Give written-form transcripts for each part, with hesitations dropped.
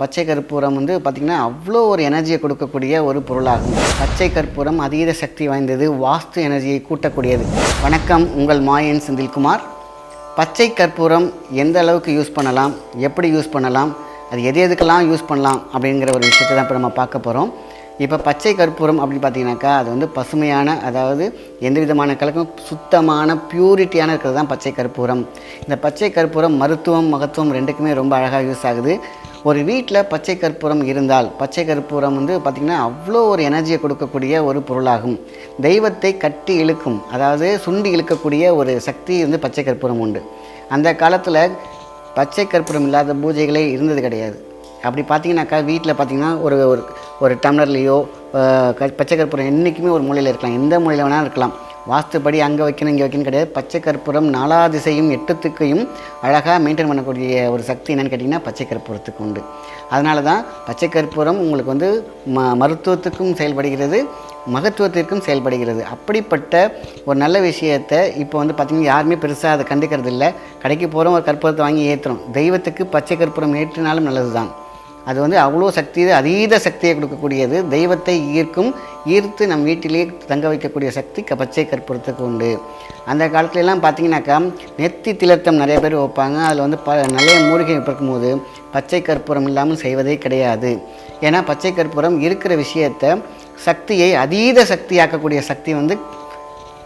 பச்சை கற்பூரம் வந்து பார்த்திங்கன்னா அவ்வளோ ஒரு எனர்ஜியை கொடுக்கக்கூடிய ஒரு பொருளாகும். பச்சை கற்பூரம் அதீத சக்தி வாய்ந்தது, வாஸ்து எனர்ஜியை கூட்டக்கூடியது. வணக்கம், உங்கள் மாயன் செந்தில்குமார். பச்சை கற்பூரம் எந்த அளவுக்கு யூஸ் பண்ணலாம், எப்படி யூஸ் பண்ணலாம், அது எதுக்கெல்லாம் யூஸ் பண்ணலாம் அப்படிங்கிற ஒரு விஷயத்தை தான் இப்போ நம்ம பார்க்க போகிறோம். இப்போ பச்சை கற்பூரம் அப்படின்னு பார்த்தீங்கன்னாக்கா அது வந்து பசுமையான, அதாவது எந்த விதமான கலக்கும் சுத்தமான பியூரிட்டியான இருக்கிறது தான் பச்சை கற்பூரம். இந்த பச்சை கற்பூரம் மருத்துவம் மகத்துவம் ரெண்டுக்குமே ரொம்ப அழகாக யூஸ் ஆகுது. ஒரு வீட்டில் பச்சை கற்பூரம் இருந்தால், பச்சை கற்பூரம் வந்து பார்த்திங்கன்னா அவ்வளோ ஒரு எனர்ஜியை கொடுக்கக்கூடிய ஒரு பொருளாகும். தெய்வத்தை கட்டி இழுக்கும், அதாவது சுண்டி இழுக்கக்கூடிய ஒரு சக்தி வந்து பச்சை கற்பூரம் உண்டு. அந்த காலத்தில் பச்சை கற்பூரம் இல்லாத பூஜைகளே இருந்தது கிடையாது. அப்படி பார்த்தீங்கன்னாக்கா வீட்டில் பார்த்திங்கன்னா ஒரு ஒரு டம்ளர்லேயோ பச்சை கற்பூரம் என்றைக்குமே ஒரு மூலையில் இருக்கலாம், எந்த மூலையில் வேணாலும் இருக்கலாம். வாஸ்துப்படி அங்கே வைக்கணும் இங்கே வைக்கணும் கிடையாது. பச்சை கற்பூரம் 4 திசையும் 8 திக்கையும் அழகாக மெயின்டைன் பண்ணக்கூடிய ஒரு சக்தி என்னென்னு கேட்டிங்கன்னா பச்சை கற்பூரத்துக்கு உண்டு. அதனால தான் பச்சை கற்பூரம் உங்களுக்கு வந்து மருத்துவத்துக்கும் செயல்படுகிறது, மகத்துவத்திற்கும் செயல்படுகிறது. அப்படிப்பட்ட ஒரு நல்ல விஷயத்தை இப்போ வந்து பார்த்திங்கன்னா யாருமே பெருசாக அதை கண்டுக்கிறது இல்லை. கடைக்கு போகிறோம், ஒரு கற்பூரத்தை வாங்கி ஏற்றுறோம். தெய்வத்துக்கு பச்சை கற்பூரம் ஏற்றினாலும் நல்லது தான். அது வந்து அவ்வளோ சக்தி, அதீத சக்தியை கொடுக்கக்கூடியது. தெய்வத்தை ஈர்த்து நம் வீட்டிலே தங்க வைக்கக்கூடிய சக்தி பச்சை கற்பூரத்துக்கு உண்டு. அந்த காலத்துலலாம் பார்த்திங்கனாக்கா நெத்தி திலத்தம் நிறைய பேர் வைப்பாங்க. அதில் வந்து நிறைய மூலிகை பிறக்கும்போது பச்சை கற்பூரம் இல்லாமல் செய்வதே கிடையாது. ஏன்னா பச்சை கற்பூரம் இருக்கிற விஷயத்தை, சக்தியை அதீத சக்தியாக்கக்கூடிய சக்தி வந்து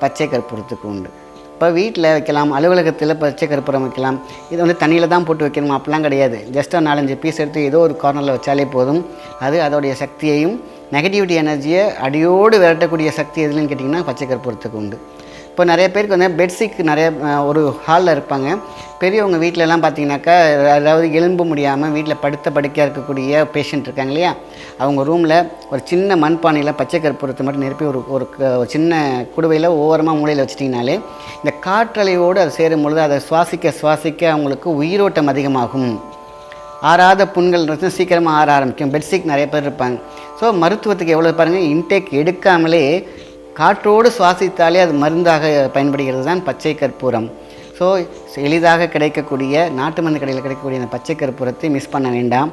பச்சை கற்பூரத்துக்கு உண்டு. இப்போ வீட்டில் வைக்கலாம், அலுவலகத்தில் பச்சை கற்பூரம் வைக்கலாம். இது வந்து தண்ணியில் தான் போட்டு வைக்கணும் அப்படிலாம் கிடையாது. ஜஸ்ட் 4-5 பீஸ் எடுத்து ஏதோ ஒரு கார்னரில் வச்சாலே போதும். அது அதோடைய சக்தியையும் நெகட்டிவிட்டி எனர்ஜியை அடியோடு விரட்டக்கூடிய சக்தி எதுன்னு கேட்டிங்கன்னா பச்சை கற்பூரத்துக்கு உண்டு. இப்போ நிறைய பேருக்கு வந்து பெட்ஷீட் நிறைய ஒரு ஹாலில் இருப்பாங்க. பெரியவங்க வீட்டிலலாம் பார்த்திங்கனாக்கா, அதாவது எலும்ப முடியாமல் வீட்டில் படுக்கையாக இருக்கக்கூடிய பேஷண்ட் இருக்காங்க இல்லையா, அவங்க ரூமில் ஒரு சின்ன மண்பானையில் பச்சை கற்பூரத்தை மட்டும் நிரப்பி ஒரு சின்ன குடுவையில் ஓரமாக மூலையில் வச்சிட்டிங்கனாலே இந்த காற்றலையோடு அது சேரும் பொழுது அதை சுவாசிக்க அவங்களுக்கு உயிரோட்டம் அதிகமாகும். ஆறாத புண்கள் சீக்கிரமாக ஆற ஆரம்பிக்கும். பெட்ஷீட் நிறைய பேர் இருப்பாங்க. ஸோ மருத்துவத்துக்கு எவ்வளோ பாருங்கள், இன்டேக் எடுக்காமலே காற்றோடு சுவாசித்தாலே அது மருந்தாக பயன்படுகிறது தான் பச்சை கற்பூரம். ஸோ எளிதாக கிடைக்கக்கூடிய நாட்டு மருந்து கடையில் கிடைக்கக்கூடிய அந்த பச்சை கற்பூரத்தை மிஸ் பண்ண வேண்டாம்.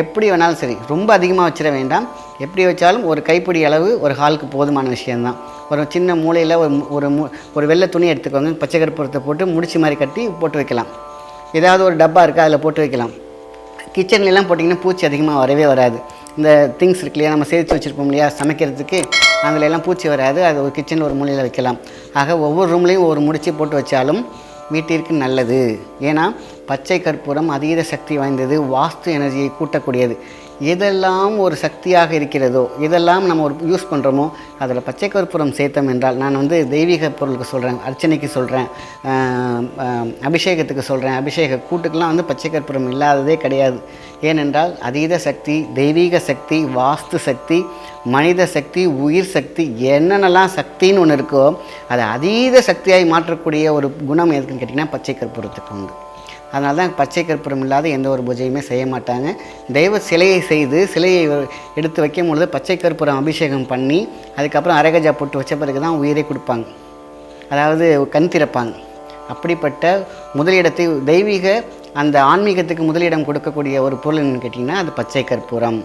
எப்படி வேணாலும் சரி, ரொம்ப அதிகமாக வச்சிட வேண்டாம். எப்படி வச்சாலும் ஒரு கைப்பிடி அளவு ஒரு ஹாலுக்கு போதுமான விஷயந்தான். ஒரு சின்ன மூலையில் ஒரு வெள்ளை துணி எடுத்துக்கோங்க, பச்சை கற்பூரத்தை போட்டு முடிச்சு மாதிரி கட்டி போட்டு வைக்கலாம். ஏதாவது ஒரு டப்பா இருக்குது, அதில் போட்டு வைக்கலாம். கிச்சன்லாம் போட்டிங்கன்னா பூச்சி அதிகமாக வரவே வராது. இந்த திங்ஸ் இருக்கு இல்லையா, நம்ம சேர்த்து வச்சுருப்போம் இல்லையா சமைக்கிறதுக்கு, அதிலெல்லாம் பூச்சி வராது. அது ஒரு கிச்சனில் ஒரு மூலையில் வைக்கலாம். ஆக ஒவ்வொரு ரூம்லேயும் ஒரு முடிச்சு போட்டு வச்சாலும் வீட்டிற்கு நல்லது. ஏன்னா பச்சை கற்பூரம் அதீத சக்தி வாய்ந்தது, வாஸ்து எனர்ஜியை கூட்டக்கூடியது. எதெல்லாம் ஒரு சக்தியாக இருக்கிறதோ, எதெல்லாம் நம்ம ஒரு யூஸ் பண்ணுறோமோ அதில் பச்சை கற்பூரம் சேர்த்தோம் என்றால், நான் வந்து தெய்வீக பொருளுக்கு சொல்கிறேன், அர்ச்சனைக்கு சொல்கிறேன், அபிஷேகத்துக்கு சொல்கிறேன், அபிஷேக கூட்டுக்கெல்லாம் வந்து பச்சை கற்பூரம் இல்லாததே கிடையாது. ஏனென்றால் அதீத சக்தி, தெய்வீக சக்தி, வாஸ்து சக்தி, மனித சக்தி, உயிர் சக்தி, என்னென்னலாம் சக்தின்னு ஒன்று இருக்கோ அதை அதீத சக்தியாகி மாற்றக்கூடிய ஒரு குணம் எதுக்குன்னு கேட்டிங்கன்னா பச்சை கற்பூரத்துக்கு உண்டு. அதனால தான் பச்சை கற்பூரம் இல்லாத எந்த ஒரு பூஜையுமே செய்ய மாட்டாங்க. தெய்வ சிலையை எடுத்து வைக்கும் பொழுது பச்சை கற்பூரம் அபிஷேகம் பண்ணி அதுக்கப்புறம் அரகஜா போட்டு வச்ச பிறகு தான் உயிரை கொடுப்பாங்க, அதாவது கண் திறப்பாங்க. அப்படிப்பட்ட முதலிடத்தை, தெய்வீக அந்த ஆன்மீகத்துக்கு முதலிடம் கொடுக்கக்கூடிய ஒரு பொருள் என்னன்னு கேட்டிங்கன்னா அது பச்சை கற்பூரம்.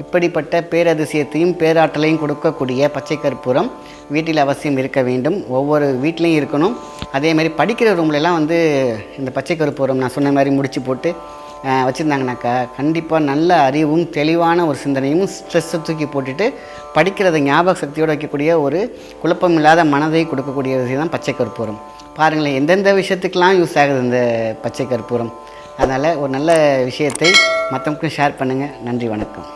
இப்படிப்பட்ட பேரதிசயத்தையும் பேராற்றலையும் கொடுக்கக்கூடிய பச்சை கற்பூரம் வீட்டில் அவசியம் இருக்க வேண்டும். ஒவ்வொரு வீட்லேயும் இருக்கணும். அதேமாதிரி படிக்கிற ரூம்லலாம் வந்து இந்த பச்சை கற்பூரம் நான் சொன்ன மாதிரி முடிச்சு போட்டு வச்சுருந்தாங்கனாக்கா கண்டிப்பாக நல்ல அறிவும் தெளிவான ஒரு சிந்தனையும் ஸ்ட்ரெஸ்ஸை தூக்கி போட்டுட்டு படிக்கிறத ஞாபக சக்தியோடு வைக்கக்கூடிய ஒரு குழப்பமில்லாத மனதை கொடுக்கக்கூடிய விஷயம் தான் பச்சை கற்பூரம். பாருங்களேன், எந்தெந்த விஷயத்துக்கெலாம் யூஸ் ஆகுது இந்த பச்சை கற்பூரம். அதனால் ஒரு நல்ல விஷயத்தை மற்றவங்களுக்கும் ஷேர் பண்ணுங்கள். நன்றி, வணக்கம்.